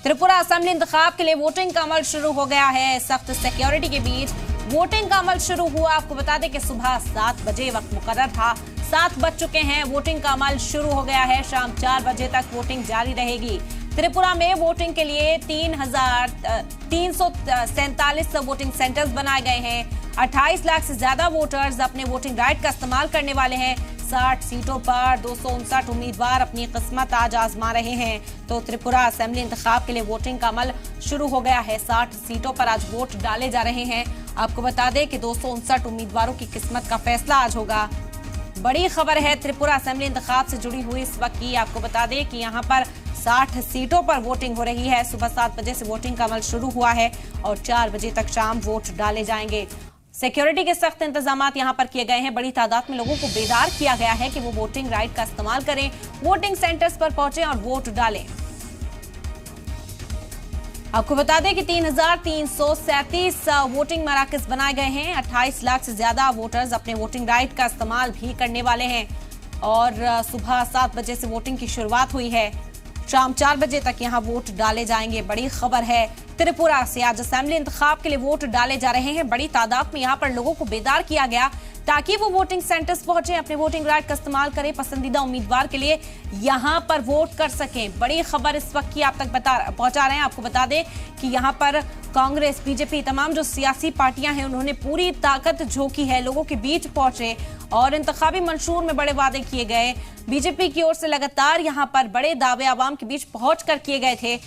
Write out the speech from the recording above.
Tripura assembly इंतखाब के लिए voting का अमल शुरू हो गया है। सख्त सिक्योरिटी के बीच वोटिंग का अमल शुरू हुआ। आपको बता दें कि सुबह 7 बजे वक्त मुकर्रर था, 7 बज चुके हैं। वोटिंग का अमल शुरू हो गया है। शाम 4 बजे तक वोटिंग जारी रहेगी। त्रिपुरा में वोटिंग के लिए 3,347 वोटिंग सेंटर्स बनाए गए हैं। 28 लाख से ज्यादा वोटर्स अपने वोटिंग राइट का इस्तेमाल करने वाले हैं। 60 सीटों पर 259 उम्मीदवार अपनी किस्मत आज आजमा रहे हैं। तो त्रिपुरा असेंबली इंतखाब के लिए वोटिंग का अमल शुरू हो गया है। 60 सीटों पर आज वोट डाले जा रहे हैं। आपको बता दें कि 259 उम्मीदवारों की किस्मत का फैसला आज होगा। बड़ी खबर है त्रिपुरा असेंबली इंतखाब से जुड़ी हुई इस वक्त की। आपको बता दें कि यहाँ पर 60 सीटों पर वोटिंग हो रही है। सुबह 7 बजे से वोटिंग का अमल शुरू हुआ है और 4 बजे तक शाम वोट डाले जाएंगे। सिक्योरिटी के सख्त इंतजाम यहाँ पर किए गए हैं। बड़ी तादाद में लोगों को बेदार किया गया है कि वो वोटिंग राइट का इस्तेमाल करें, वोटिंग सेंटर्स पर पहुंचे और वोट डालें। आपको बता दें कि 3,337 वोटिंग मराकज बनाए गए हैं। 28 लाख से ज्यादा वोटर्स अपने वोटिंग राइट का इस्तेमाल भी करने वाले हैं और सुबह 7 बजे से वोटिंग की शुरुआत हुई है। शाम 4 बजे तक यहां वोट डाले जाएंगे। बड़ी खबर है त्रिपुरा से, आज असेंबली इंतखाब के लिए वोट डाले जा रहे हैं। बड़ी तादाद में यहां पर लोगों को बेदार किया गया ताकि वो वोटिंग सेंटर्स पहुंचे, अपने वोटिंग राइट का इस्तेमाल करें, पसंदीदा उम्मीदवार के लिए यहां पर वोट कर सकें। बड़ी खबर इस वक्त की आप तक पहुंचा रहे हैं। आपको बता दें कि यहां पर कांग्रेस, बीजेपी, तमाम जो सियासी पार्टियां हैं उन्होंने पूरी ताकत झोंकी है, लोगों के बीच पहुंचे और इंतखाबी मंशूर में बड़े वादे किए गए। बीजेपी की ओर से लगातार यहां पर बड़े दावे आवाम के बीच पहुंचकर किए गए थे।